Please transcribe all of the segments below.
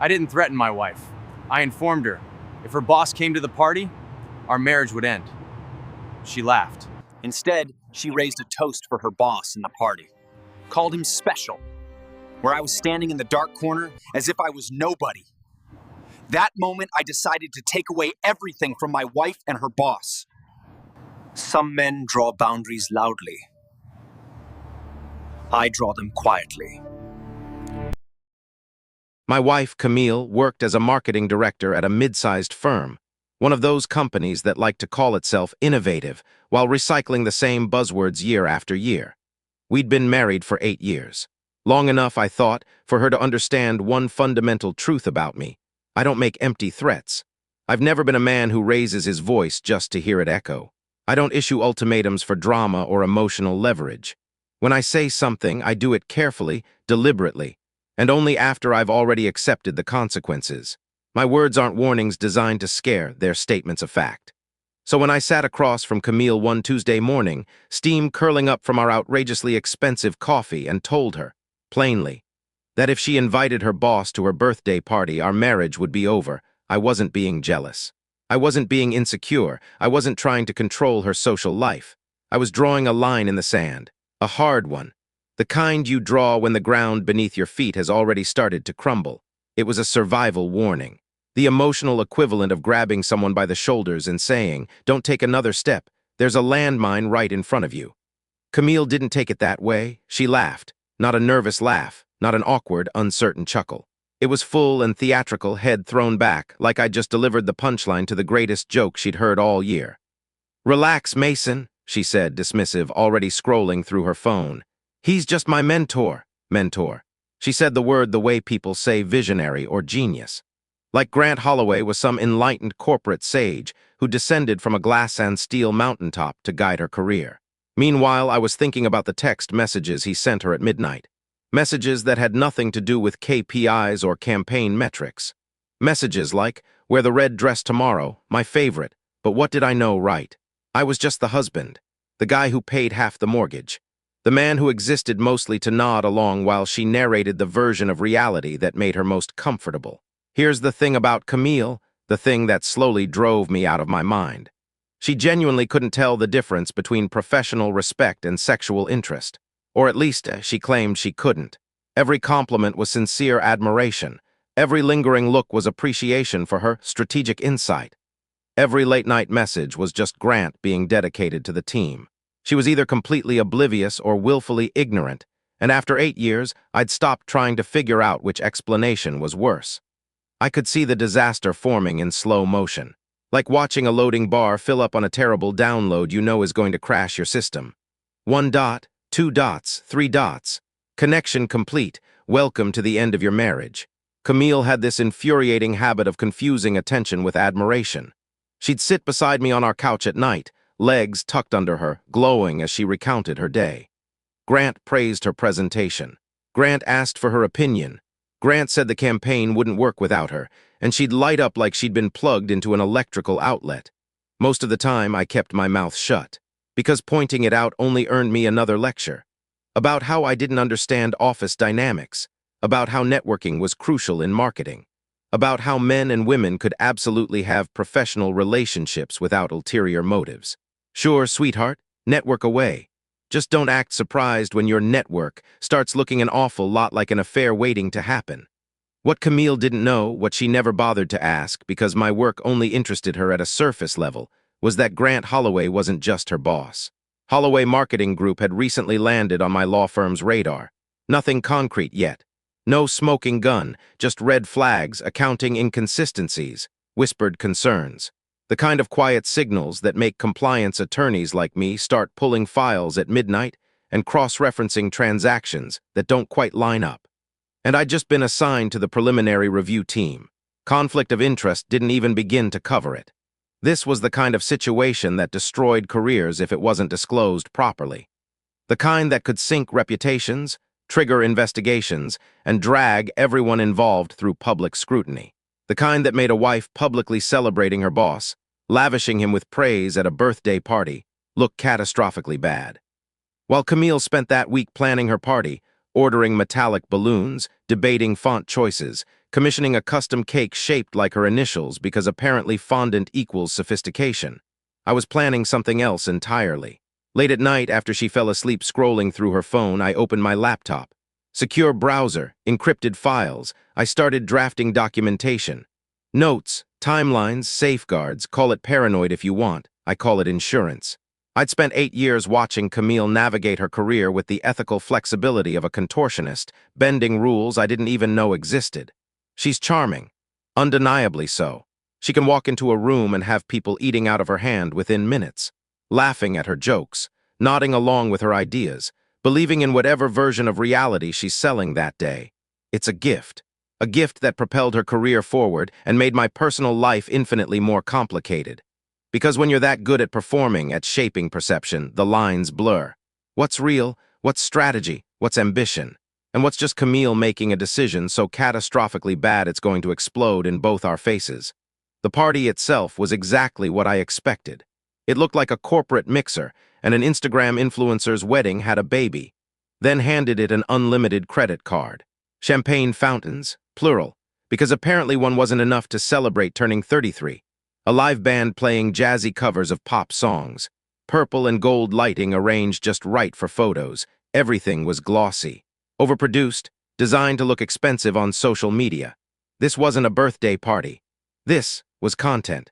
I didn't threaten my wife. I informed her. If her boss came to the party, our marriage would end. She laughed. Instead, she raised a toast for her boss in the party, called him special, where I was standing in the dark corner as if I was nobody. That moment, I decided to take away everything from my wife and her boss. Some men draw boundaries loudly. I draw them quietly. My wife, Camille, worked as a marketing director at a mid-sized firm, one of those companies that like to call itself innovative while recycling the same buzzwords year after year. We'd been married for 8 years. Long enough, I thought, for her to understand one fundamental truth about me. I don't make empty threats. I've never been a man who raises his voice just to hear it echo. I don't issue ultimatums for drama or emotional leverage. When I say something, I do it carefully, deliberately, and only after I've already accepted the consequences. My words aren't warnings designed to scare, they're statements of fact. So when I sat across from Camille one Tuesday morning, steam curling up from our outrageously expensive coffee, and told her, plainly, that if she invited her boss to her birthday party, our marriage would be over, I wasn't being jealous. I wasn't being insecure. I wasn't trying to control her social life. I was drawing a line in the sand, a hard one, the kind you draw when the ground beneath your feet has already started to crumble. It was a survival warning, the emotional equivalent of grabbing someone by the shoulders and saying, "Don't take another step, there's a landmine right in front of you." Camille didn't take it that way. She laughed, not a nervous laugh, not an awkward, uncertain chuckle. It was full and theatrical, head thrown back, like I'd just delivered the punchline to the greatest joke she'd heard all year. "Relax, Mason," she said, dismissive, already scrolling through her phone. "He's just my mentor." Mentor. She said the word the way people say visionary or genius. Like Grant Holloway was some enlightened corporate sage who descended from a glass and steel mountaintop to guide her career. Meanwhile, I was thinking about the text messages he sent her at midnight. Messages that had nothing to do with KPIs or campaign metrics. Messages like, "Wear the red dress tomorrow, my favorite, but what did I know, right? I was just the husband, the guy who paid half the mortgage, the man who existed mostly to nod along while she narrated the version of reality that made her most comfortable." Here's the thing about Camille, the thing that slowly drove me out of my mind. She genuinely couldn't tell the difference between professional respect and sexual interest. Or at least, she claimed she couldn't. Every compliment was sincere admiration. Every lingering look was appreciation for her strategic insight. Every late-night message was just Grant being dedicated to the team. She was either completely oblivious or willfully ignorant, and after 8 years, I'd stopped trying to figure out which explanation was worse. I could see the disaster forming in slow motion, like watching a loading bar fill up on a terrible download you know is going to crash your system. 1 dot, 2 dots, 3 dots. Connection complete. Welcome to the end of your marriage. Camille had this infuriating habit of confusing attention with admiration. She'd sit beside me on our couch at night, legs tucked under her, glowing as she recounted her day. Grant praised her presentation. Grant asked for her opinion. Grant said the campaign wouldn't work without her, and she'd light up like she'd been plugged into an electrical outlet. Most of the time, I kept my mouth shut, because pointing it out only earned me another lecture. About how I didn't understand office dynamics, about how networking was crucial in marketing, about how men and women could absolutely have professional relationships without ulterior motives. Sure, sweetheart, network away. Just don't act surprised when your network starts looking an awful lot like an affair waiting to happen. What Camille didn't know, what she never bothered to ask because my work only interested her at a surface level, was that Grant Holloway wasn't just her boss. Holloway Marketing Group had recently landed on my law firm's radar. Nothing concrete yet. No smoking gun, just red flags, accounting inconsistencies, whispered concerns. The kind of quiet signals that make compliance attorneys like me start pulling files at midnight and cross-referencing transactions that don't quite line up. And I'd just been assigned to the preliminary review team. Conflict of interest didn't even begin to cover it. This was the kind of situation that destroyed careers if it wasn't disclosed properly. The kind that could sink reputations, trigger investigations, and drag everyone involved through public scrutiny. The kind that made a wife publicly celebrating her boss, lavishing him with praise at a birthday party, look catastrophically bad. While Camille spent that week planning her party, ordering metallic balloons, debating font choices, commissioning a custom cake shaped like her initials because apparently fondant equals sophistication. I was planning something else entirely. Late at night, after she fell asleep scrolling through her phone, I opened my laptop. Secure browser, encrypted files. I started drafting documentation. Notes, timelines, safeguards, call it paranoid if you want. I call it insurance. I'd spent 8 years watching Camille navigate her career with the ethical flexibility of a contortionist, bending rules I didn't even know existed. She's charming. Undeniably so. She can walk into a room and have people eating out of her hand within minutes, laughing at her jokes, nodding along with her ideas, believing in whatever version of reality she's selling that day. It's a gift that propelled her career forward and made my personal life infinitely more complicated. Because when you're that good at performing, at shaping perception, the lines blur. What's real? What's strategy? What's ambition? And what's just Camille making a decision so catastrophically bad it's going to explode in both our faces? The party itself was exactly what I expected. It looked like a corporate mixer, and an Instagram influencer's wedding had a baby. Then handed it an unlimited credit card. Champagne fountains, plural, because apparently one wasn't enough to celebrate turning 33. A live band playing jazzy covers of pop songs. Purple and gold lighting arranged just right for photos. Everything was glossy. Overproduced, designed to look expensive on social media. This wasn't a birthday party. This was content.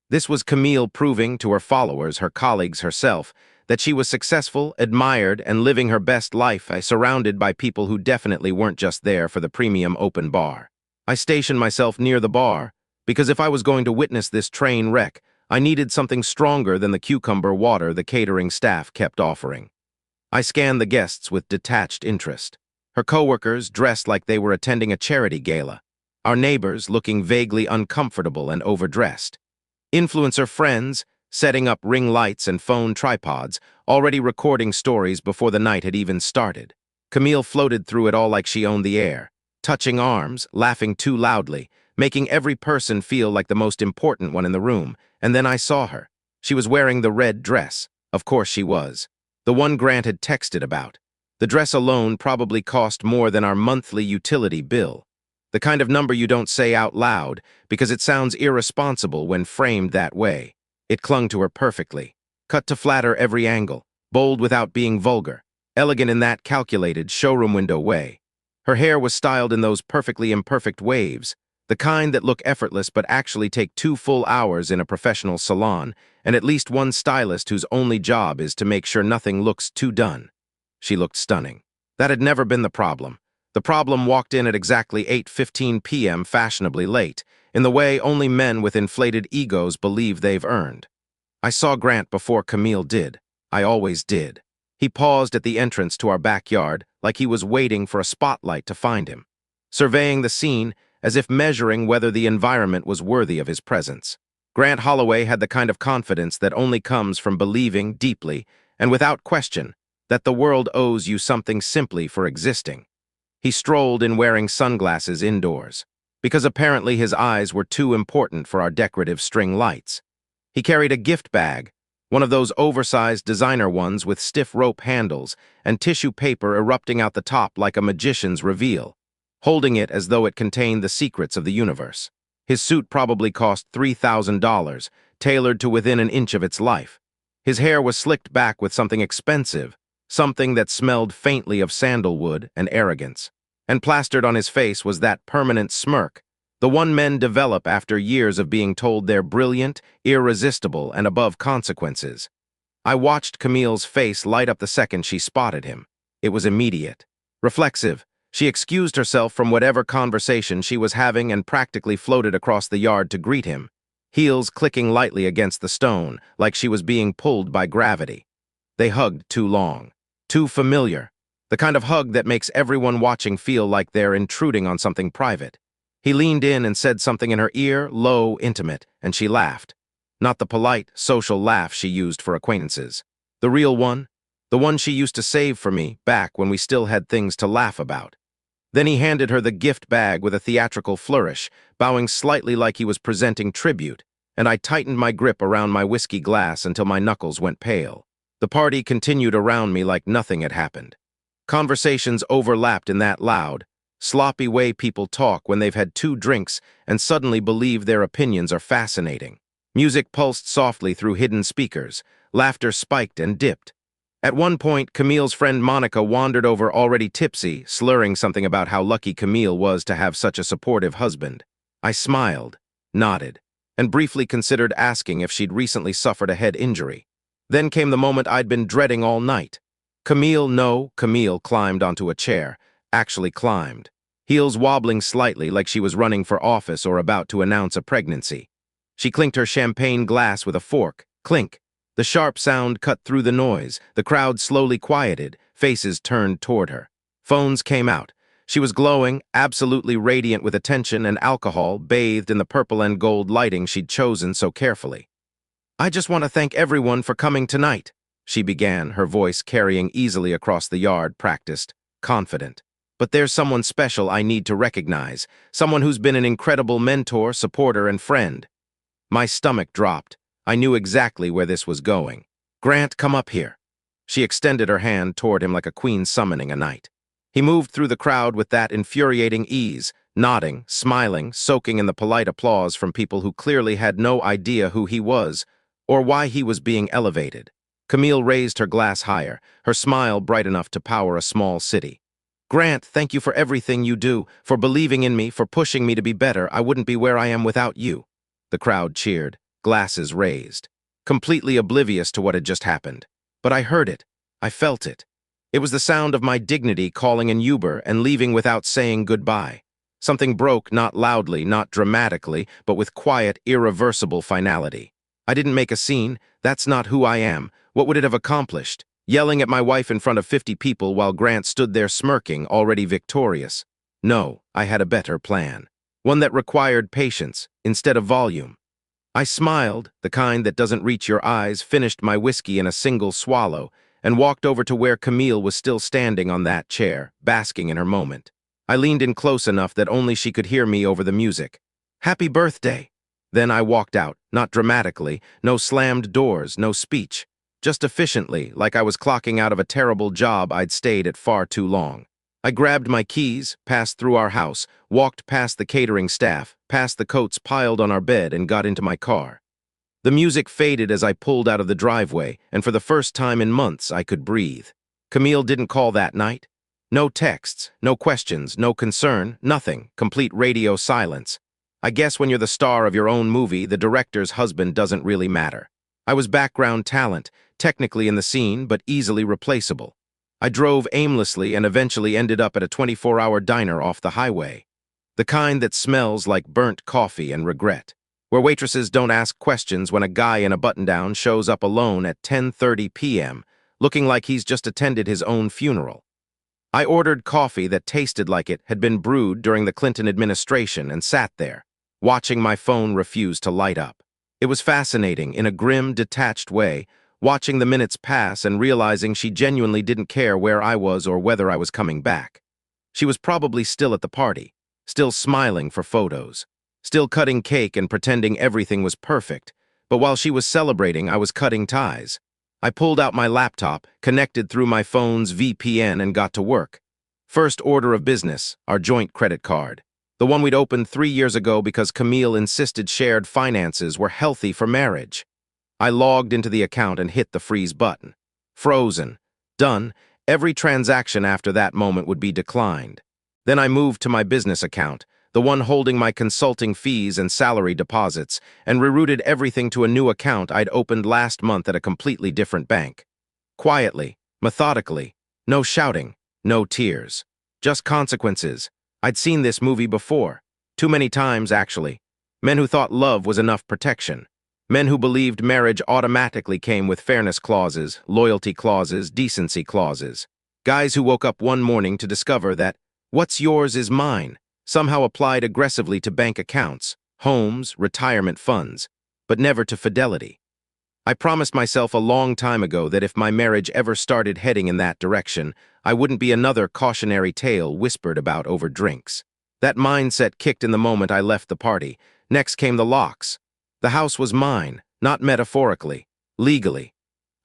This was Camille proving to her followers, her colleagues, herself, that she was successful, admired, and living her best life, surrounded by people who definitely weren't just there for the premium open bar. I stationed myself near the bar, because if I was going to witness this train wreck, I needed something stronger than the cucumber water the catering staff kept offering. I scanned the guests with detached interest. Her coworkers dressed like they were attending a charity gala. Our neighbors looking vaguely uncomfortable and overdressed. Influencer friends setting up ring lights and phone tripods, already recording stories before the night had even started. Camille floated through it all like she owned the air, touching arms, laughing too loudly, making every person feel like the most important one in the room. And then I saw her. She was wearing the red dress. Of course she was. The one Grant had texted about. The dress alone probably cost more than our monthly utility bill. The kind of number you don't say out loud because it sounds irresponsible when framed that way. It clung to her perfectly, cut to flatter every angle, bold without being vulgar, elegant in that calculated showroom window way. Her hair was styled in those perfectly imperfect waves, the kind that look effortless but actually take 2 full hours in a professional salon, and at least one stylist whose only job is to make sure nothing looks too done. She looked stunning. That had never been the problem. The problem walked in at exactly 8:15 p.m. fashionably late, in the way only men with inflated egos believe they've earned. I saw Grant before Camille did. I always did. He paused at the entrance to our backyard like he was waiting for a spotlight to find him, surveying the scene as if measuring whether the environment was worthy of his presence. Grant Holloway had the kind of confidence that only comes from believing deeply and without question that the world owes you something simply for existing. He strolled in wearing sunglasses indoors, because apparently his eyes were too important for our decorative string lights. He carried a gift bag, one of those oversized designer ones with stiff rope handles and tissue paper erupting out the top like a magician's reveal, holding it as though it contained the secrets of the universe. His suit probably cost $3,000, tailored to within an inch of its life. His hair was slicked back with something expensive, something that smelled faintly of sandalwood and arrogance. And plastered on his face was that permanent smirk, the one men develop after years of being told they're brilliant, irresistible, and above consequences. I watched Camille's face light up the second she spotted him. It was immediate. Reflexive, she excused herself from whatever conversation she was having and practically floated across the yard to greet him, heels clicking lightly against the stone, like she was being pulled by gravity. They hugged too long. Too familiar. The kind of hug that makes everyone watching feel like they're intruding on something private. He leaned in and said something in her ear, low, intimate, and she laughed. Not the polite, social laugh she used for acquaintances. The real one. The one she used to save for me back when we still had things to laugh about. Then he handed her the gift bag with a theatrical flourish, bowing slightly like he was presenting tribute, and I tightened my grip around my whiskey glass until my knuckles went pale. The party continued around me like nothing had happened. Conversations overlapped in that loud, sloppy way people talk when they've had 2 drinks and suddenly believe their opinions are fascinating. Music pulsed softly through hidden speakers. Laughter spiked and dipped. At one point, Camille's friend Monica wandered over already tipsy, slurring something about how lucky Camille was to have such a supportive husband. I smiled, nodded, and briefly considered asking if she'd recently suffered a head injury. Then came the moment I'd been dreading all night. Camille climbed onto a chair, actually climbed, heels wobbling slightly like she was running for office or about to announce a pregnancy. She clinked her champagne glass with a fork. Clink. The sharp sound cut through the noise. The crowd slowly quieted. Faces turned toward her. Phones came out. She was glowing, absolutely radiant with attention and alcohol, bathed in the purple and gold lighting she'd chosen so carefully. "I just want to thank everyone for coming tonight," she began, her voice carrying easily across the yard, practiced, confident. "But there's someone special I need to recognize, someone who's been an incredible mentor, supporter, and friend." My stomach dropped. I knew exactly where this was going. "Grant, come up here." She extended her hand toward him like a queen summoning a knight. He moved through the crowd with that infuriating ease, nodding, smiling, soaking in the polite applause from people who clearly had no idea who he was or why he was being elevated. Camille raised her glass higher, her smile bright enough to power a small city. "Grant, thank you for everything you do, for believing in me, for pushing me to be better. I wouldn't be where I am without you." The crowd cheered, glasses raised, completely oblivious to what had just happened. But I heard it. I felt it. It was the sound of my dignity calling an Uber and leaving without saying goodbye. Something broke, not loudly, not dramatically, but with quiet, irreversible finality. I didn't make a scene. That's not who I am. What would it have accomplished? Yelling at my wife in front of 50 people while Grant stood there smirking, already victorious. No, I had a better plan. One that required patience instead of volume. I smiled, the kind that doesn't reach your eyes, finished my whiskey in a single swallow, and walked over to where Camille was still standing on that chair, basking in her moment. I leaned in close enough that only she could hear me over the music. "Happy birthday!" Then I walked out, not dramatically, no slammed doors, no speech. Just efficiently, like I was clocking out of a terrible job I'd stayed at far too long. I grabbed my keys, passed through our house, walked past the catering staff, past the coats piled on our bed, and got into my car. The music faded as I pulled out of the driveway, and for the first time in months I could breathe. Camille didn't call that night. No texts, no questions, no concern, nothing, complete radio silence. I guess when you're the star of your own movie, the director's husband doesn't really matter. I was background talent, technically in the scene, but easily replaceable. I drove aimlessly and eventually ended up at a 24-hour diner off the highway. The kind that smells like burnt coffee and regret, where waitresses don't ask questions when a guy in a button-down shows up alone at 10:30 p.m., looking like he's just attended his own funeral. I ordered coffee that tasted like it had been brewed during the Clinton administration and sat there, watching my phone refuse to light up. It was fascinating, in a grim, detached way, watching the minutes pass and realizing she genuinely didn't care where I was or whether I was coming back. She was probably still at the party, still smiling for photos, still cutting cake and pretending everything was perfect, but while she was celebrating, I was cutting ties. I pulled out my laptop, connected through my phone's VPN, and got to work. First order of business, our joint credit card. The one we'd opened 3 years ago because Camille insisted shared finances were healthy for marriage. I logged into the account and hit the freeze button. Frozen. Done. Every transaction after that moment would be declined. Then I moved to my business account, the one holding my consulting fees and salary deposits, and rerouted everything to a new account I'd opened last month at a completely different bank. Quietly, methodically, no shouting, no tears. Just consequences. I'd seen this movie before. Too many times, actually. Men who thought love was enough protection. Men who believed marriage automatically came with fairness clauses, loyalty clauses, decency clauses. Guys who woke up one morning to discover that what's yours is mine somehow applied aggressively to bank accounts, homes, retirement funds, but never to fidelity. I promised myself a long time ago that if my marriage ever started heading in that direction, I wouldn't be another cautionary tale whispered about over drinks. That mindset kicked in the moment I left the party. Next came the locks. The house was mine, not metaphorically, legally.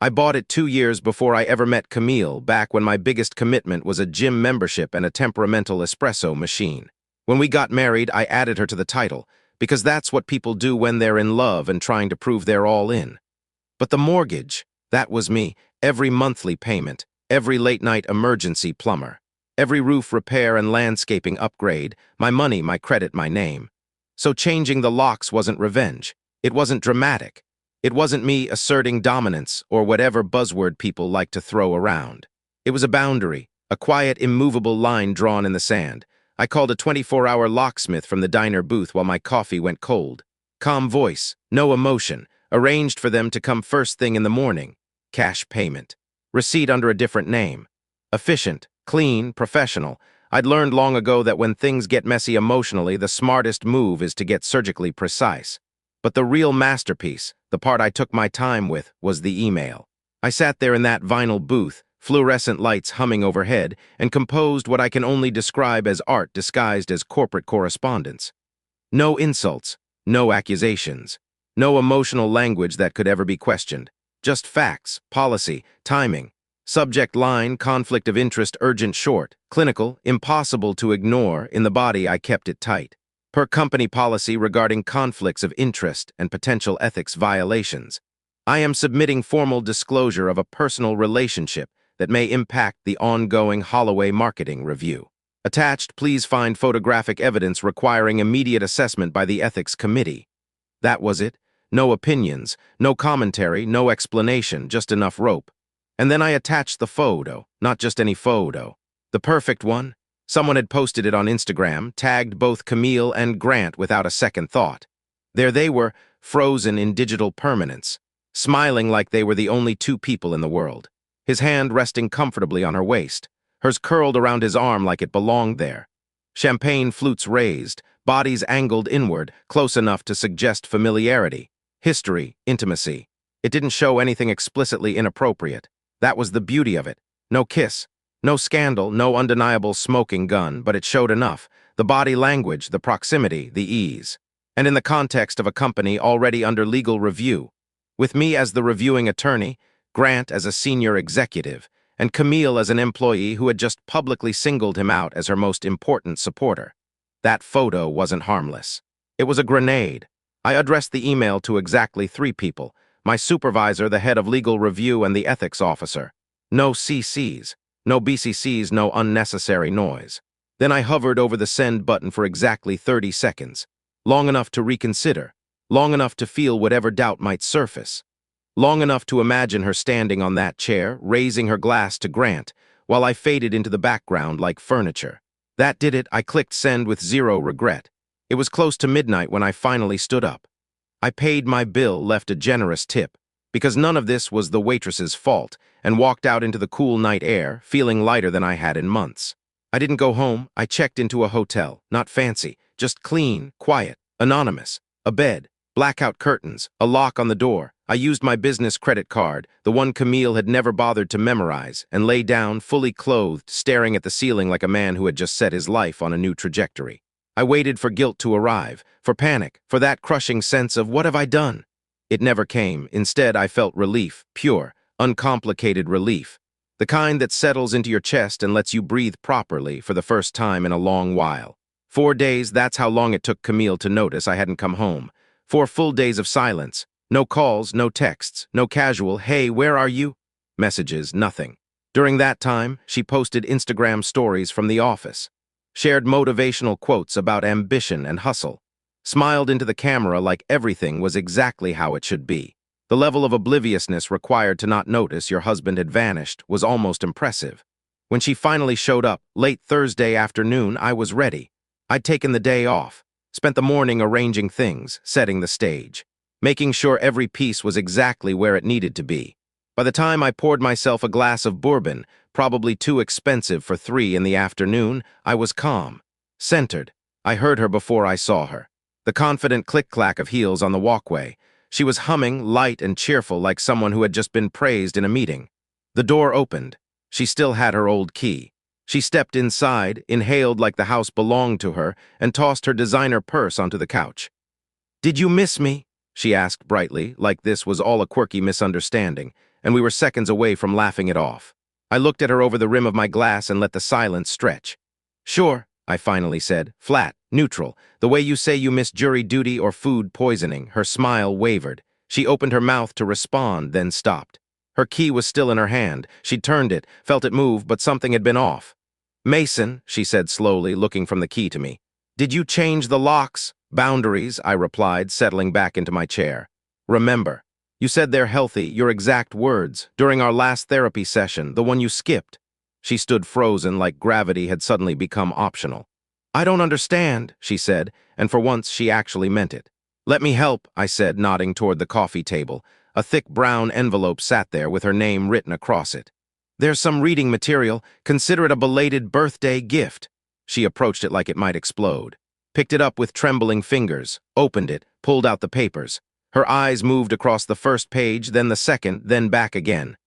I bought it 2 years before I ever met Camille, back when my biggest commitment was a gym membership and a temperamental espresso machine. When we got married, I added her to the title, because that's what people do when they're in love and trying to prove they're all in. But the mortgage, that was me, every monthly payment, every late-night emergency plumber, every roof repair and landscaping upgrade, my money, my credit, my name. So changing the locks wasn't revenge. It wasn't dramatic. It wasn't me asserting dominance or whatever buzzword people like to throw around. It was a boundary, a quiet, immovable line drawn in the sand. I called a 24-hour locksmith from the diner booth while my coffee went cold. Calm voice, no emotion, arranged for them to come first thing in the morning. Cash payment. Receipt under a different name. Efficient, clean, professional. I'd learned long ago that when things get messy emotionally, the smartest move is to get surgically precise. But the real masterpiece, the part I took my time with, was the email. I sat there in that vinyl booth, fluorescent lights humming overhead, and composed what I can only describe as art disguised as corporate correspondence. No insults, no accusations, no emotional language that could ever be questioned. Just facts, policy, timing. Subject line, conflict of interest, urgent, short, clinical, impossible to ignore. In the body, I kept it tight. Per company policy regarding conflicts of interest and potential ethics violations. I am submitting formal disclosure of a personal relationship that may impact the ongoing Holloway marketing review. Attached, please find photographic evidence requiring immediate assessment by the ethics committee. That was it. No opinions, no commentary, no explanation, just enough rope. And then I attached the photo, not just any photo. The perfect one. Someone had posted it on Instagram, tagged both Camille and Grant without a second thought. There they were, frozen in digital permanence, smiling like they were the only two people in the world. His hand resting comfortably on her waist, hers curled around his arm like it belonged there. Champagne flutes raised, bodies angled inward, close enough to suggest familiarity, history, intimacy. It didn't show anything explicitly inappropriate. That was the beauty of it. No kiss, no scandal, no undeniable smoking gun, but it showed enough. The body language, the proximity, the ease. And in the context of a company already under legal review. With me as the reviewing attorney, Grant as a senior executive, and Camille as an employee who had just publicly singled him out as her most important supporter. That photo wasn't harmless. It was a grenade. I addressed the email to exactly 3 people, my supervisor, the head of legal review, and the ethics officer. No CCs, no BCCs, no unnecessary noise. Then I hovered over the send button for exactly 30 seconds, long enough to reconsider, long enough to feel whatever doubt might surface. Long enough to imagine her standing on that chair, raising her glass to Grant, while I faded into the background like furniture. That did it. I clicked send with zero regret. It was close to midnight when I finally stood up. I paid my bill, left a generous tip, because none of this was the waitress's fault, and walked out into the cool night air, feeling lighter than I had in months. I didn't go home. I checked into a hotel, not fancy, just clean, quiet, anonymous, a bed, blackout curtains, a lock on the door. I used my business credit card, the one Camille had never bothered to memorize, and lay down, fully clothed, staring at the ceiling like a man who had just set his life on a new trajectory. I waited for guilt to arrive, for panic, for that crushing sense of what have I done? It never came. Instead, I felt relief, pure, uncomplicated relief. The kind that settles into your chest and lets you breathe properly for the first time in a long while. 4 days, that's how long it took Camille to notice I hadn't come home. 4 full days of silence. No calls, no texts, no casual, hey, where are you? Messages, nothing. During that time, she posted Instagram stories from the office, shared motivational quotes about ambition and hustle, smiled into the camera like everything was exactly how it should be. The level of obliviousness required to not notice your husband had vanished was almost impressive. When she finally showed up, late Thursday afternoon, I was ready. I'd taken the day off, spent the morning arranging things, setting the stage, making sure every piece was exactly where it needed to be. By the time I poured myself a glass of bourbon, probably too expensive for 3 in the afternoon, I was calm, centered. I heard her before I saw her. The confident click-clack of heels on the walkway. She was humming, light and cheerful like someone who had just been praised in a meeting. The door opened. She still had her old key. She stepped inside, inhaled like the house belonged to her, and tossed her designer purse onto the couch. "Did you miss me?" she asked brightly, like this was all a quirky misunderstanding, and we were seconds away from laughing it off. I looked at her over the rim of my glass and let the silence stretch. "Sure," I finally said, flat, neutral, the way you say you miss jury duty or food poisoning. Her smile wavered. She opened her mouth to respond, then stopped. Her key was still in her hand. She'd turned it, felt it move, but something had been off. "Mason," she said slowly, looking from the key to me. "Did you change the locks?" "Boundaries," I replied, settling back into my chair. "Remember, you said they're healthy, your exact words, during our last therapy session, the one you skipped." She stood frozen, like gravity had suddenly become optional. "I don't understand," she said, and for once she actually meant it. "Let me help," I said, nodding toward the coffee table. A thick brown envelope sat there with her name written across it. "There's some reading material. Consider it a belated birthday gift." She approached it like it might explode. Picked it up with trembling fingers, opened it, pulled out the papers. Her eyes moved across the first page, then the second, then back again.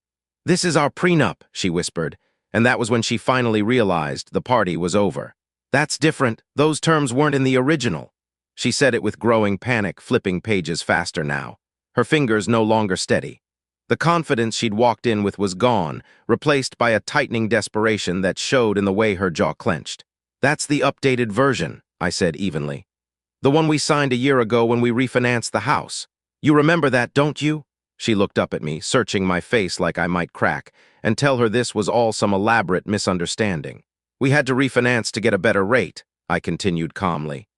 "This is our prenup," she whispered, and that was when she finally realized the party was over. "That's different. Those terms weren't in the original." She said it with growing panic, flipping pages faster now. Her fingers no longer steady. The confidence she'd walked in with was gone, replaced by a tightening desperation that showed in the way her jaw clenched. "That's the updated version," I said evenly. "The one we signed a year ago when we refinanced the house. You remember that, don't you?" She looked up at me, searching my face like I might crack, and tell her this was all some elaborate misunderstanding. "We had to refinance to get a better rate," I continued calmly.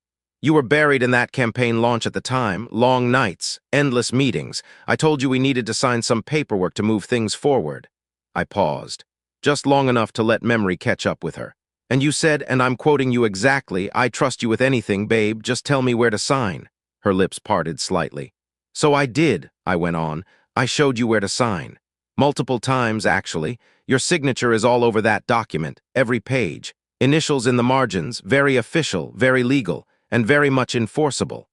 "You were buried in that campaign launch at the time, long nights, endless meetings. I told you we needed to sign some paperwork to move things forward." I paused, just long enough to let memory catch up with her. "And you said, and I'm quoting you exactly, 'I trust you with anything, babe, just tell me where to sign.'" Her lips parted slightly. "So I did," I went on. "I showed you where to sign. Multiple times, actually. Your signature is all over that document, every page. Initials in the margins, very official, very legal, and very much enforceable."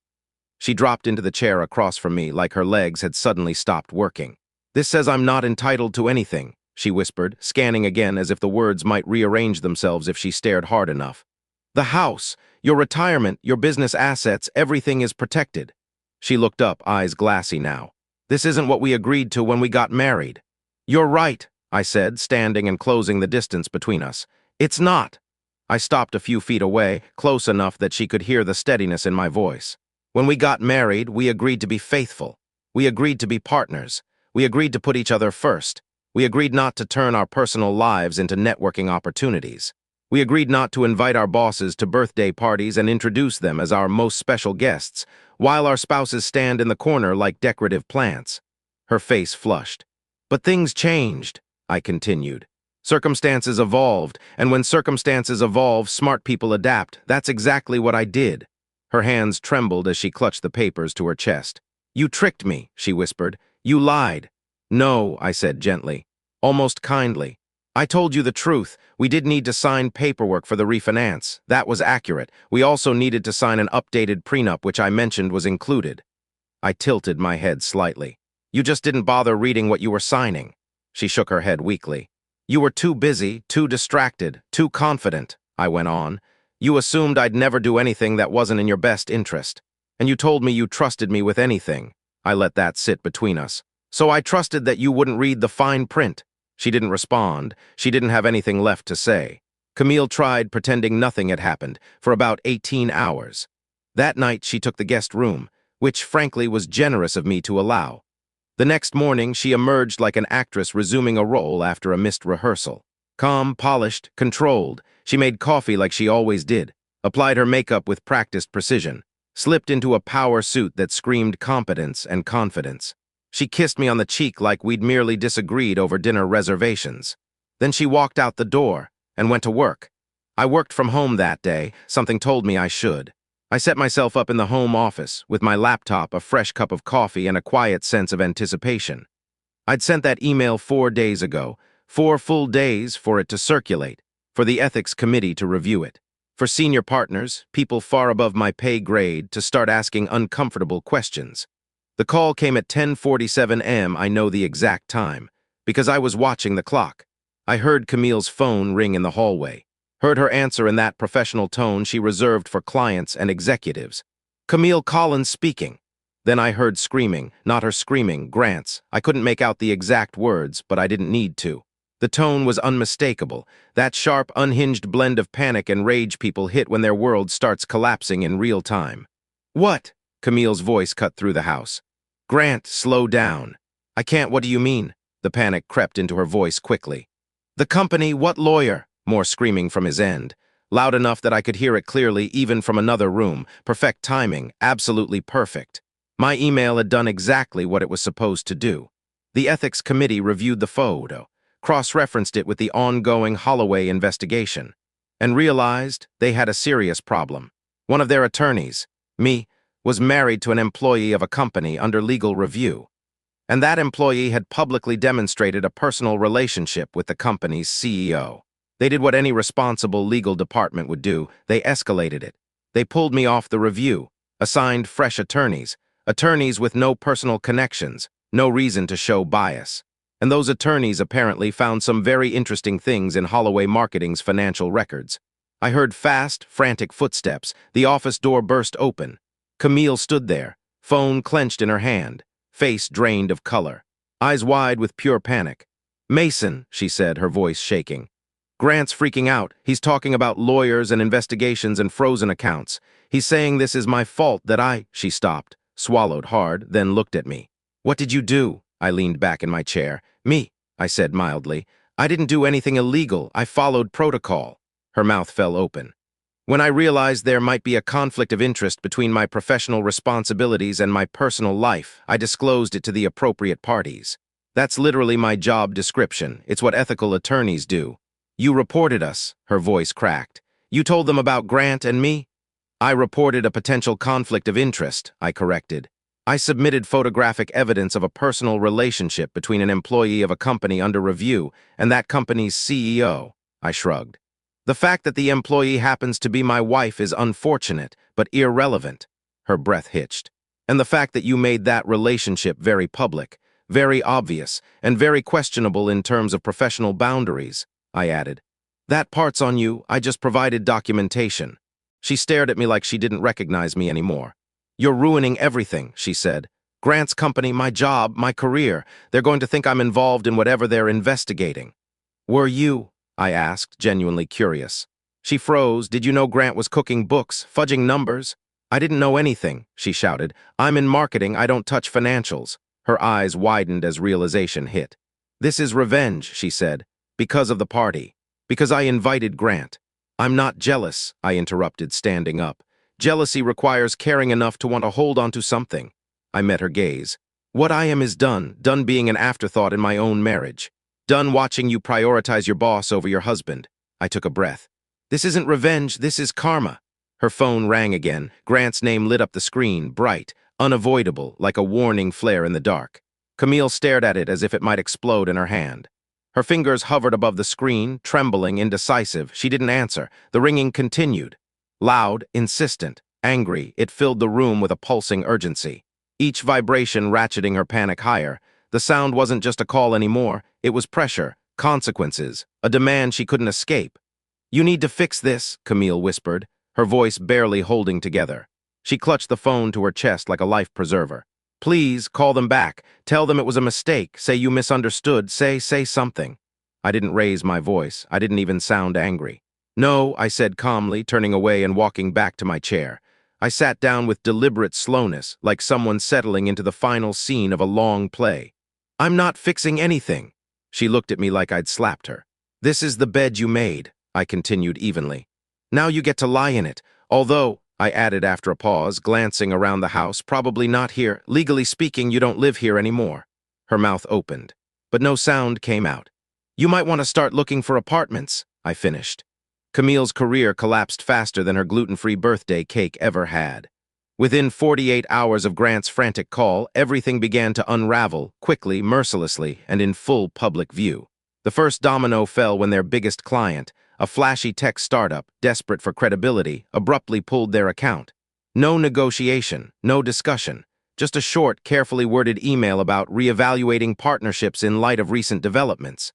She dropped into the chair across from me like her legs had suddenly stopped working. "This says I'm not entitled to anything," she whispered, scanning again as if the words might rearrange themselves if she stared hard enough. "The house, your retirement, your business assets, everything is protected." She looked up, eyes glassy now. "This isn't what we agreed to when we got married." "You're right," I said, standing and closing the distance between us. "It's not." I stopped a few feet away, close enough that she could hear the steadiness in my voice. "When we got married, we agreed to be faithful. We agreed to be partners. We agreed to put each other first. We agreed not to turn our personal lives into networking opportunities. We agreed not to invite our bosses to birthday parties and introduce them as our most special guests, while our spouses stand in the corner like decorative plants." Her face flushed. "But things changed," I continued. "Circumstances evolved, and when circumstances evolve, smart people adapt. That's exactly what I did." Her hands trembled as she clutched the papers to her chest. "You tricked me," she whispered. "You lied." "No," I said gently, almost kindly. "I told you the truth. We did need to sign paperwork for the refinance. That was accurate. We also needed to sign an updated prenup, which I mentioned was included." I tilted my head slightly. "You just didn't bother reading what you were signing." She shook her head weakly. "You were too busy, too distracted, too confident," I went on. "You assumed I'd never do anything that wasn't in your best interest. And you told me you trusted me with anything." I let that sit between us. "So I trusted that you wouldn't read the fine print." She didn't respond. She didn't have anything left to say. Camille tried pretending nothing had happened for about 18 hours. That night she took the guest room, which frankly was generous of me to allow. The next morning she emerged like an actress resuming a role after a missed rehearsal. Calm, polished, controlled, she made coffee like she always did, applied her makeup with practiced precision, slipped into a power suit that screamed competence and confidence. She kissed me on the cheek like we'd merely disagreed over dinner reservations. Then she walked out the door and went to work. I worked from home that day. Something told me I should. I set myself up in the home office with my laptop, a fresh cup of coffee, and a quiet sense of anticipation. I'd sent that email 4 days ago, 4 full days for it to circulate, for the ethics committee to review it, for senior partners, people far above my pay grade, to start asking uncomfortable questions. The call came at 10:47 a.m. I know the exact time, because I was watching the clock. I heard Camille's phone ring in the hallway. Heard her answer in that professional tone she reserved for clients and executives. "Camille Collins speaking." Then I heard screaming, not her screaming, Grant's. I couldn't make out the exact words, but I didn't need to. The tone was unmistakable, that sharp, unhinged blend of panic and rage people hit when their world starts collapsing in real time. What? Camille's voice cut through the house. Grant, slow down. I can't, what do you mean? The panic crept into her voice quickly. The company, what lawyer? More screaming from his end. Loud enough that I could hear it clearly even from another room. Perfect timing, absolutely perfect. My email had done exactly what it was supposed to do. The ethics committee reviewed the photo, cross-referenced it with the ongoing Holloway investigation, and realized they had a serious problem. One of their attorneys, me, was married to an employee of a company under legal review, and that employee had publicly demonstrated a personal relationship with the company's CEO. They did what any responsible legal department would do. They escalated it. They pulled me off the review, assigned fresh attorneys with no personal connections, no reason to show bias. And those attorneys apparently found some very interesting things in Holloway Marketing's financial records. I heard fast, frantic footsteps. The office door burst open. Camille stood there, phone clenched in her hand, face drained of color, eyes wide with pure panic. Mason, she said, her voice shaking. Grant's freaking out. He's talking about lawyers and investigations and frozen accounts. He's saying this is my fault that She stopped, swallowed hard, then looked at me. What did you do? I leaned back in my chair. Me, I said mildly. I didn't do anything illegal. I followed protocol. Her mouth fell open. When I realized there might be a conflict of interest between my professional responsibilities and my personal life, I disclosed it to the appropriate parties. That's literally my job description. It's what ethical attorneys do. You reported us, her voice cracked. You told them about Grant and me? I reported a potential conflict of interest, I corrected. I submitted photographic evidence of a personal relationship between an employee of a company under review and that company's CEO, I shrugged. The fact that the employee happens to be my wife is unfortunate, but irrelevant. Her breath hitched. And the fact that you made that relationship very public, very obvious, and very questionable in terms of professional boundaries, I added. That part's on you, I just provided documentation. She stared at me like she didn't recognize me anymore. You're ruining everything, she said. Grant's company, my job, my career. They're going to think I'm involved in whatever they're investigating. Were you? I asked, genuinely curious. She froze. Did you know Grant was cooking books, fudging numbers? I didn't know anything, she shouted. I'm in marketing, I don't touch financials. Her eyes widened as realization hit. This is revenge, she said, because of the party. Because I invited Grant. I'm not jealous, I interrupted, standing up. Jealousy requires caring enough to want to hold on to something. I met her gaze. What I am is done being an afterthought in my own marriage. Done watching you prioritize your boss over your husband. I took a breath. This isn't revenge, this is karma. Her phone rang again. Grant's name lit up the screen, bright, unavoidable, like a warning flare in the dark. Camille stared at it as if it might explode in her hand. Her fingers hovered above the screen, trembling, indecisive. She didn't answer. The ringing continued. Loud, insistent, angry, it filled the room with a pulsing urgency. Each vibration ratcheting her panic higher. The sound wasn't just a call anymore. It was pressure, consequences, a demand she couldn't escape. You need to fix this, Camille whispered, her voice barely holding together. She clutched the phone to her chest like a life preserver. Please, call them back. Tell them it was a mistake. Say you misunderstood. Say something. I didn't raise my voice. I didn't even sound angry. No, I said calmly, turning away and walking back to my chair. I sat down with deliberate slowness, like someone settling into the final scene of a long play. I'm not fixing anything. She looked at me like I'd slapped her. This is the bed you made, I continued evenly. Now you get to lie in it, although, I added after a pause, glancing around the house, probably not here. Legally speaking, you don't live here anymore. Her mouth opened, but no sound came out. You might want to start looking for apartments, I finished. Camille's career collapsed faster than her gluten-free birthday cake ever had. Within 48 hours of Grant's frantic call, everything began to unravel, quickly, mercilessly, and in full public view. The first domino fell when their biggest client, a flashy tech startup, desperate for credibility, abruptly pulled their account. No negotiation, no discussion, just a short, carefully worded email about reevaluating partnerships in light of recent developments.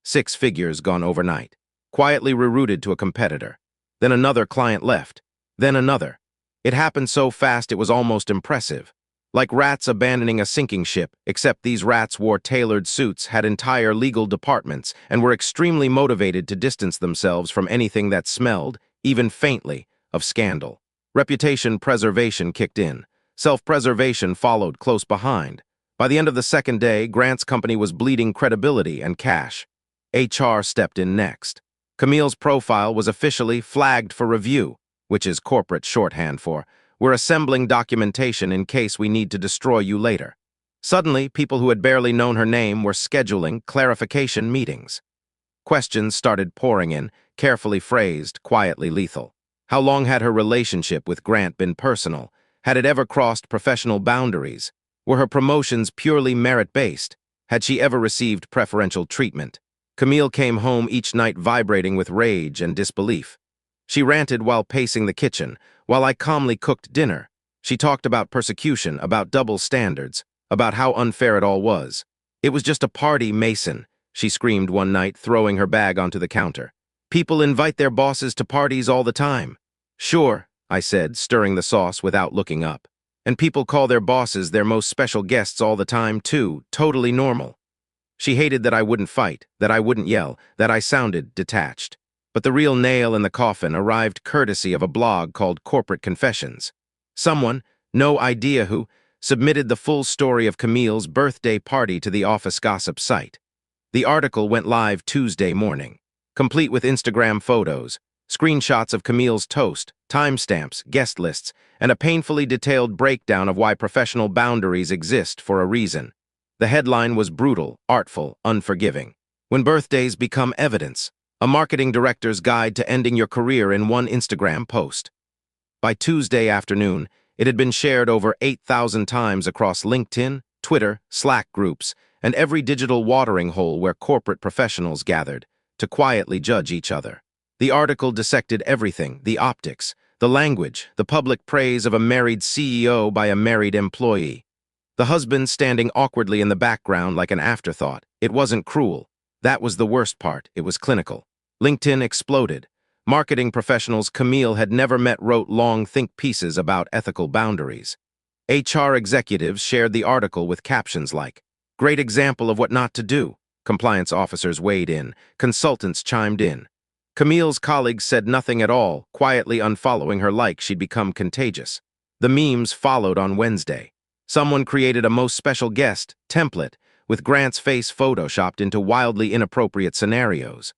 6 figures gone overnight. Quietly rerouted to a competitor. Then another client left. Then another. It happened so fast it was almost impressive. Like rats abandoning a sinking ship, except these rats wore tailored suits, had entire legal departments, and were extremely motivated to distance themselves from anything that smelled, even faintly, of scandal. Reputation preservation kicked in. Self-preservation followed close behind. By the end of the second day, Grant's company was bleeding credibility and cash. HR stepped in next. Camille's profile was officially flagged for review, which is corporate shorthand for, "We're assembling documentation in case we need to destroy you later." Suddenly, people who had barely known her name were scheduling clarification meetings. Questions started pouring in, carefully phrased, quietly lethal. How long had her relationship with Grant been personal? Had it ever crossed professional boundaries? Were her promotions purely merit-based? Had she ever received preferential treatment? Camille came home each night vibrating with rage and disbelief. She ranted while pacing the kitchen, while I calmly cooked dinner. She talked about persecution, about double standards, about how unfair it all was. "It was just a party, Mason," she screamed one night, throwing her bag onto the counter. "People invite their bosses to parties all the time." "Sure," I said, stirring the sauce without looking up. "And people call their bosses their most special guests all the time, too. Totally normal." She hated that I wouldn't fight, that I wouldn't yell, that I sounded detached. But the real nail in the coffin arrived courtesy of a blog called Corporate Confessions. Someone, no idea who, submitted the full story of Camille's birthday party to the office gossip site. The article went live Tuesday morning, complete with Instagram photos, screenshots of Camille's toast, timestamps, guest lists, and a painfully detailed breakdown of why professional boundaries exist for a reason. The headline was brutal, artful, unforgiving. When birthdays become evidence, a marketing director's guide to ending your career in one Instagram post. By Tuesday afternoon, it had been shared over 8,000 times across LinkedIn, Twitter, Slack groups, and every digital watering hole where corporate professionals gathered to quietly judge each other. The article dissected everything: the optics, the language, the public praise of a married CEO by a married employee. The husband standing awkwardly in the background like an afterthought. It wasn't cruel. That was the worst part. It was clinical. LinkedIn exploded. Marketing professionals Camille had never met wrote long think pieces about ethical boundaries. HR executives shared the article with captions like, "Great example of what not to do." Compliance officers weighed in. Consultants chimed in. Camille's colleagues said nothing at all, quietly unfollowing her like she'd become contagious. The memes followed on Wednesday. Someone created a most special guest template with Grant's face photoshopped into wildly inappropriate scenarios.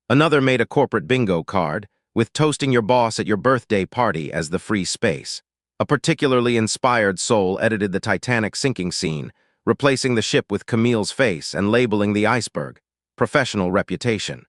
Another made a corporate bingo card with toasting your boss at your birthday party as the free space. A particularly inspired soul edited the Titanic sinking scene, replacing the ship with Camille's face and labeling the iceberg, "Professional reputation."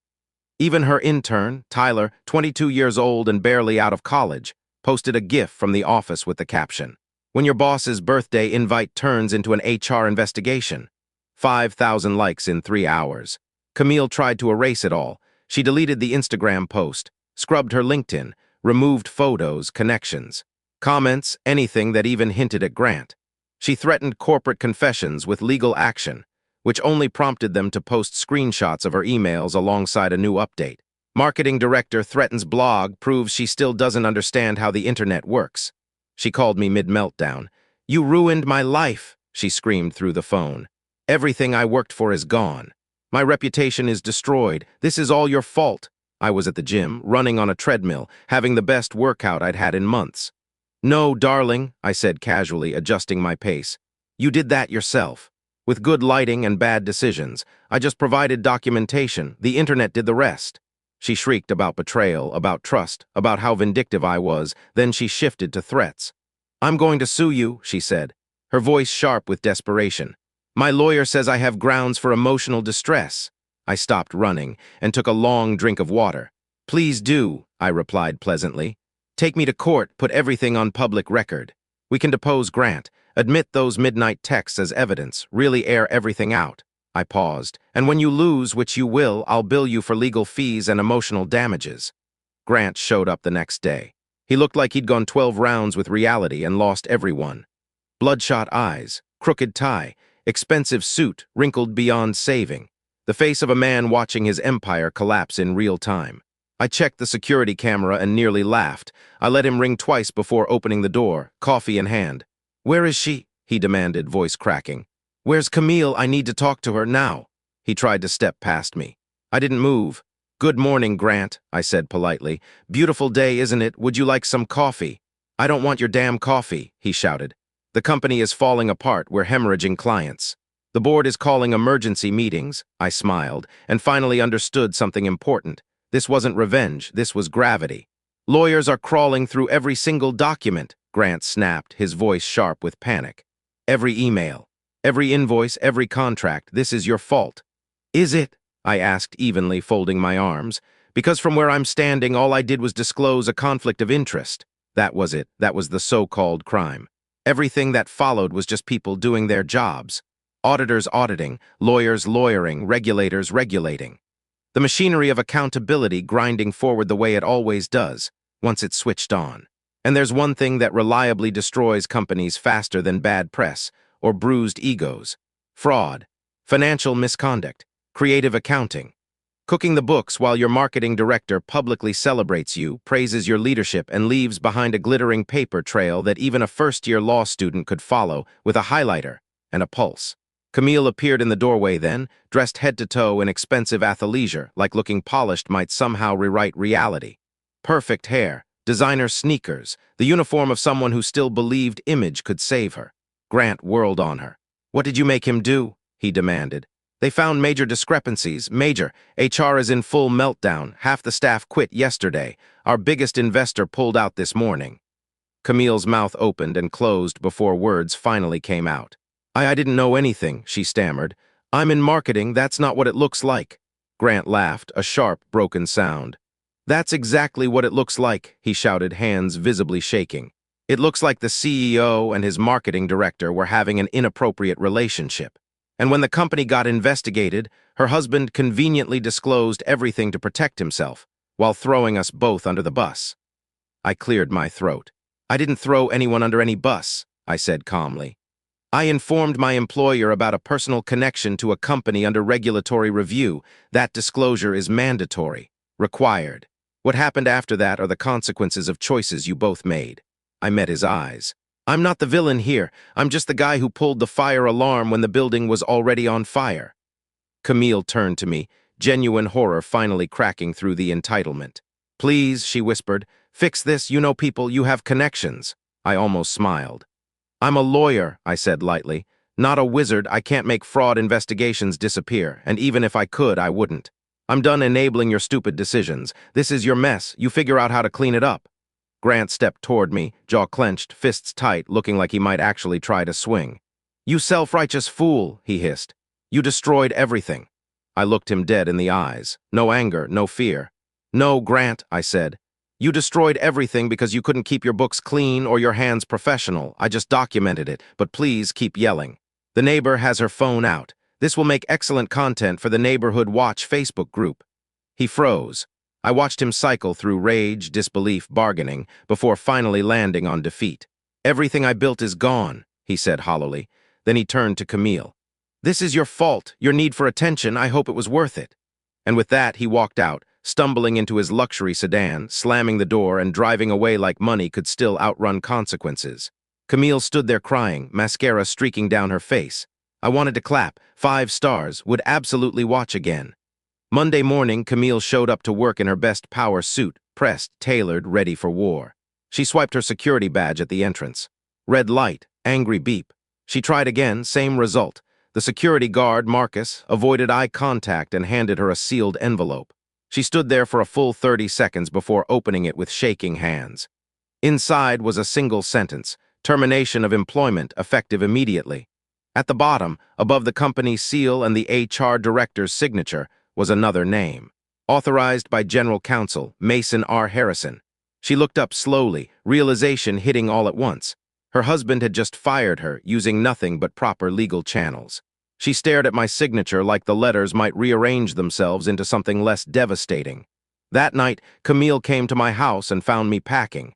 Even her intern, Tyler, 22 years old and barely out of college, posted a GIF from the office with the caption, "When your boss's birthday invite turns into an HR investigation." 5,000 likes in 3 hours. Camille tried to erase it all. She deleted the Instagram post, scrubbed her LinkedIn, removed photos, connections, comments, anything that even hinted at Grant. She threatened Corporate Confessions with legal action, which only prompted them to post screenshots of her emails alongside a new update. Marketing director threatens blog proves she still doesn't understand how the internet works. She called me mid-meltdown. "You ruined my life," she screamed through the phone. "Everything I worked for is gone. My reputation is destroyed. This is all your fault." I was at the gym, running on a treadmill, having the best workout I'd had in months. "No, darling," I said casually, adjusting my pace. "You did that yourself. With good lighting and bad decisions. I just provided documentation. The internet did the rest." She shrieked about betrayal, about trust, about how vindictive I was. Then she shifted to threats. "I'm going to sue you," she said, her voice sharp with desperation. "My lawyer says I have grounds for emotional distress." I stopped running and took a long drink of water. "Please do," I replied pleasantly. "Take me to court, put everything on public record. We can depose Grant, admit those midnight texts as evidence, really air everything out." I paused. "And when you lose, which you will, I'll bill you for legal fees and emotional damages." Grant showed up the next day. He looked like he'd gone 12 rounds with reality and lost every one. Bloodshot eyes, crooked tie, expensive suit, wrinkled beyond saving. The face of a man watching his empire collapse in real time. I checked the security camera and nearly laughed. I let him ring twice before opening the door, coffee in hand. "Where is she?" he demanded, voice cracking. Where's Camille? I need to talk to her now. He tried to step past me. I didn't move. Good morning, Grant, I said politely. Beautiful day, isn't it? Would you like some coffee? I don't want your damn coffee, he shouted. The company is falling apart. We're hemorrhaging clients. The board is calling emergency meetings, I smiled, and finally understood something important. This wasn't revenge, this was gravity. Lawyers are crawling through every single document, Grant snapped, his voice sharp with panic. Every email, every invoice, every contract, this is your fault. Is it? I asked evenly, folding my arms. Because from where I'm standing, all I did was disclose a conflict of interest. That was it. That was the so-called crime. Everything that followed was just people doing their jobs. Auditors auditing, lawyers lawyering, regulators regulating. The machinery of accountability grinding forward the way it always does, once it's switched on. And there's one thing that reliably destroys companies faster than bad press or bruised egos. Fraud, financial misconduct, creative accounting. Cooking the books while your marketing director publicly celebrates you, praises your leadership, and leaves behind a glittering paper trail that even a first-year law student could follow with a highlighter and a pulse. Camille appeared in the doorway then, dressed head to toe in expensive athleisure, like looking polished might somehow rewrite reality. Perfect hair, designer sneakers, the uniform of someone who still believed image could save her. Grant whirled on her. What did you make him do? He demanded. They found major discrepancies. Major. HR is in full meltdown. Half the staff quit yesterday. Our biggest investor pulled out this morning. Camille's mouth opened and closed before words finally came out. I didn't know anything, she stammered. I'm in marketing, that's not what it looks like. Grant laughed, a sharp, broken sound. That's exactly what it looks like, he shouted, hands visibly shaking. It looks like the CEO and his marketing director were having an inappropriate relationship. And when the company got investigated, her husband conveniently disclosed everything to protect himself, while throwing us both under the bus. I cleared my throat. I didn't throw anyone under any bus, I said calmly. I informed my employer about a personal connection to a company under regulatory review. That disclosure is mandatory, required. What happened after that are the consequences of choices you both made. I met his eyes. I'm not the villain here. I'm just the guy who pulled the fire alarm when the building was already on fire. Camille turned to me, genuine horror finally cracking through the entitlement. Please, she whispered, fix this. You know people, you have connections. I almost smiled. I'm a lawyer, I said lightly. Not a wizard. I can't make fraud investigations disappear, and even if I could, I wouldn't. I'm done enabling your stupid decisions. This is your mess. You figure out how to clean it up. Grant stepped toward me, jaw clenched, fists tight, looking like he might actually try to swing. You self-righteous fool, he hissed. You destroyed everything. I looked him dead in the eyes. No anger, no fear. No, Grant, I said. You destroyed everything because you couldn't keep your books clean or your hands professional. I just documented it, but please keep yelling. The neighbor has her phone out. This will make excellent content for the Neighborhood Watch Facebook group. He froze. I watched him cycle through rage, disbelief, bargaining, before finally landing on defeat. Everything I built is gone, he said hollowly. Then he turned to Camille. This is your fault, your need for attention. I hope it was worth it. And with that, he walked out, stumbling into his luxury sedan, slamming the door and driving away like money could still outrun consequences. Camille stood there crying, mascara streaking down her face. I wanted to clap. 5 stars, would absolutely watch again. Monday morning, Camille showed up to work in her best power suit, pressed, tailored, ready for war. She swiped her security badge at the entrance. Red light, angry beep. She tried again, same result. The security guard, Marcus, avoided eye contact and handed her a sealed envelope. She stood there for a full 30 seconds before opening it with shaking hands. Inside was a single sentence, termination of employment effective immediately. At the bottom, above the company's seal and the HR director's signature, was another name. Authorized by General Counsel Mason R. Harrison. She looked up slowly, realization hitting all at once. Her husband had just fired her, using nothing but proper legal channels. She stared at my signature like the letters might rearrange themselves into something less devastating. That night, Camille came to my house and found me packing.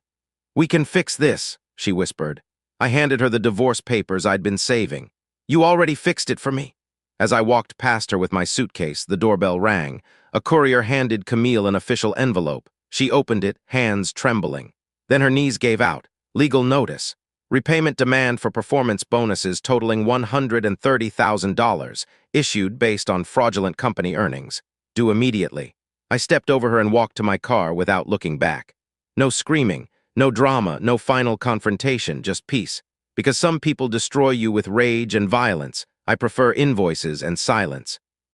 We can fix this, she whispered. I handed her the divorce papers I'd been saving. You already fixed it for me. As I walked past her with my suitcase, the doorbell rang. A courier handed Camille an official envelope. She opened it, hands trembling. Then her knees gave out. Legal notice. Repayment demand for performance bonuses totaling $130,000, issued based on fraudulent company earnings. Due immediately. I stepped over her and walked to my car without looking back. No screaming, no drama, no final confrontation, just peace. Because some people destroy you with rage and violence, I prefer invoices and silence.